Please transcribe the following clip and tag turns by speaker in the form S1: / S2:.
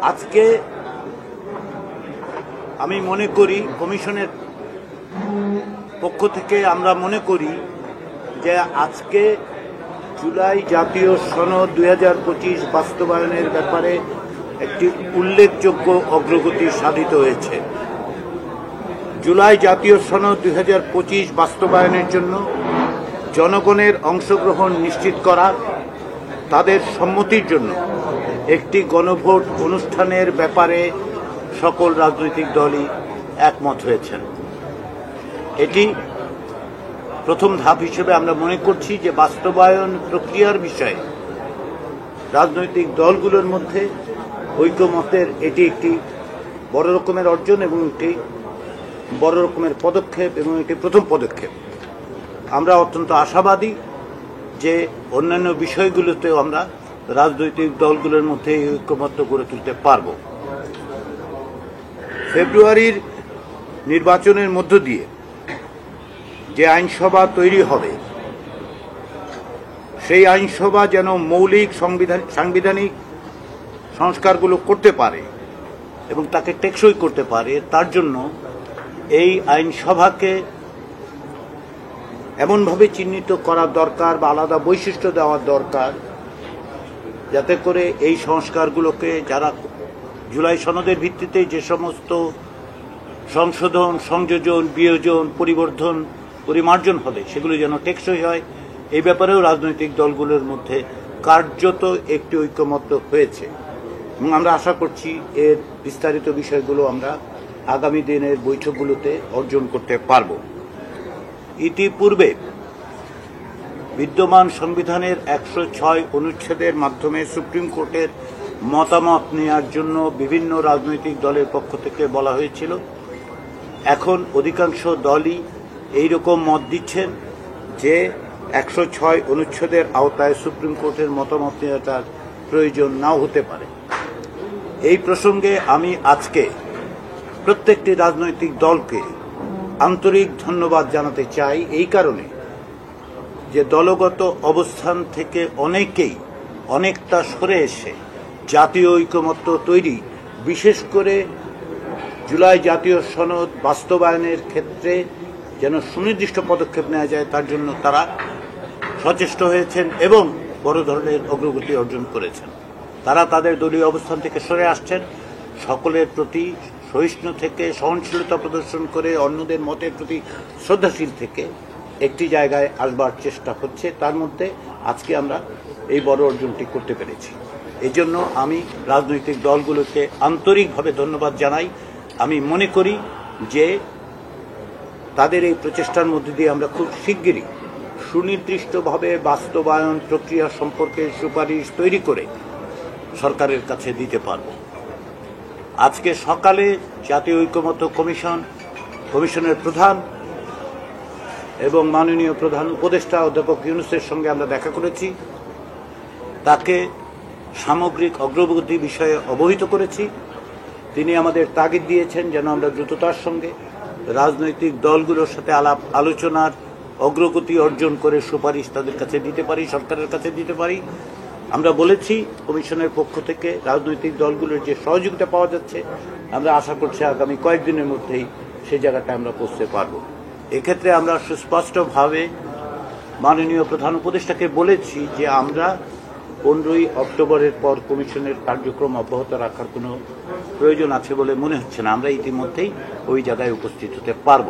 S1: আজকে আমি মনে করি কমিশনের পক্ষ থেকে আমরা মনে করি যে আজকে জুলাই জাতীয় সনদ 2025 বাস্তবায়নের ব্যাপারে একটি উল্লেখযোগ্য অগ্রগতি সাধিত হয়েছে। জুলাই জাতীয় সনদ 2025 বাস্তবায়নের জন্য জনগণের অংশগ্রহণ নিশ্চিত করা, তাদের সম্মতির জন্য একটি গণভোট অনুষ্ঠানের ব্যাপারে সকল রাজনৈতিক দলই একমত হয়েছেন। এটি প্রথম ধাপ হিসেবে আমরা মনে করছি যে বাস্তবায়ন প্রক্রিয়ার বিষয়ে রাজনৈতিক দলগুলোর মধ্যে ঐকমত্যের এটি একটি বড় রকমের অর্জন এবং একটি বড় রকমের পদক্ষেপ এবং এটি প্রথম পদক্ষেপ। আমরা অত্যন্ত আশাবাদী যে অন্যান্য বিষয়গুলোতেও আমরা রাজনৈতিক দলগুলোর মধ্যে এই ঐকমত্য গড়ে তুলতে পারব। ফেব্রুয়ারির নির্বাচনের মধ্য দিয়ে যে আইনসভা তৈরি হবে, সেই আইনসভা যেন মৌলিক সাংবিধানিক সংস্কারগুলো করতে পারে এবং তাকে টেকসই করতে পারে, তার জন্য এই আইনসভাকে এমনভাবে চিহ্নিত করা দরকার বা আলাদা বৈশিষ্ট্য দেওয়া দরকার যাতে করে এই সংস্কারগুলোকে যারা জুলাই সনদের ভিত্তিতে যে সমস্ত সংশোধন, সংযোজন, বিয়োজন, পরিবর্ধন, পরিমার্জন হবে সেগুলো যেন টেকসই হয়। এই ব্যাপারেও রাজনৈতিক দলগুলোর মধ্যে কার্যত একটি ঐকমত্য হয়েছে এবং আমরা আশা করছি এর বিস্তারিত বিষয়গুলো আমরা আগামী দিনের বৈঠকগুলোতে অর্জন করতে পারব। ইতিপূর্বে বিদ্যমান সংবিধানের 106 অনুচ্ছেদের মাধ্যমে সুপ্রিম কোর্টের মতামত নেওয়ার জন্য বিভিন্ন রাজনৈতিক দলের পক্ষ থেকে বলা হয়েছিল। এখন অধিকাংশ দলই এই রকম মত দিচ্ছেন যে 106 অনুচ্ছেদের আওতায় সুপ্রিম কোর্টের মতামত নেওয়াটার প্রয়োজন নাও হতে পারে। এই প্রসঙ্গে আমি আজকে প্রত্যেকটি রাজনৈতিক দলকে আন্তরিক ধন্যবাদ জানাতে চাই, এই কারণে যে দলগত অবস্থান থেকে অনেকেই অনেকটা সরে এসে জাতীয় ঐকমত্য তৈরি, বিশেষ করে জুলাই জাতীয় সনদ বাস্তবায়নের ক্ষেত্রে যেন সুনির্দিষ্ট পদক্ষেপ নেওয়া যায় তার জন্য তারা সচেষ্ট হয়েছেন এবং বড় ধরনের অগ্রগতি অর্জন করেছেন। তারা তাদের দলীয় অবস্থান থেকে সরে আসছেন, সকলের প্রতি সহিষ্ণু থেকে সহনশীলতা প্রদর্শন করে অন্যদের মতের প্রতি শ্রদ্ধাশীল থেকে একটি জায়গায় আসবার চেষ্টা হচ্ছে। তার মধ্যে আজকে আমরা এই বড় অর্জনটি করতে পেরেছি। এই জন্য আমি রাজনৈতিক দলগুলোকে আন্তরিকভাবে ধন্যবাদ জানাই। আমি মনে করি যে তাদের এই প্রচেষ্টার মধ্যে দিয়ে আমরা খুব শিগগিরই সুনির্দিষ্টভাবে বাস্তবায়ন প্রক্রিয়া সম্পর্কে সুপারিশ তৈরি করে সরকারের কাছে দিতে পারব। আজকে সকালে জাতীয় ঐকমত্য কমিশনের প্রধান এবং মাননীয় প্রধান উপদেষ্টা অধ্যাপক ইউনূসের সঙ্গে আমরা দেখা করেছি, তাকে সামগ্রিক অগ্রগতি বিষয়ে অবহিত করেছি। তিনি আমাদের তাগিদ দিয়েছেন যেন আমরা দ্রুততার সঙ্গে রাজনৈতিক দলগুলোর সাথে আলোচনার অগ্রগতি অর্জন করে সুপারিশ তাদের কাছে দিতে পারি, সরকারের কাছে দিতে পারি। আমরা বলেছি কমিশনের পক্ষ থেকে রাজনৈতিক দলগুলোর যে সহযোগিতা পাওয়া যাচ্ছে, আমরা আশা করছি আগামী কয়েকদিনের মধ্যেই সেই জায়গাটা আমরা পৌঁছতে পারব। এক্ষেত্রে আমরা সুস্পষ্টভাবে মাননীয় প্রধান উপদেষ্টাকে বলেছি যে আমরা 15ই অক্টোবরের পর কমিশনের কার্যক্রম অব্যাহত রাখার কোনো প্রয়োজন আছে বলে মনে হচ্ছে না। আমরা ইতিমধ্যেই ওই জায়গায় উপস্থিত হতে পারব।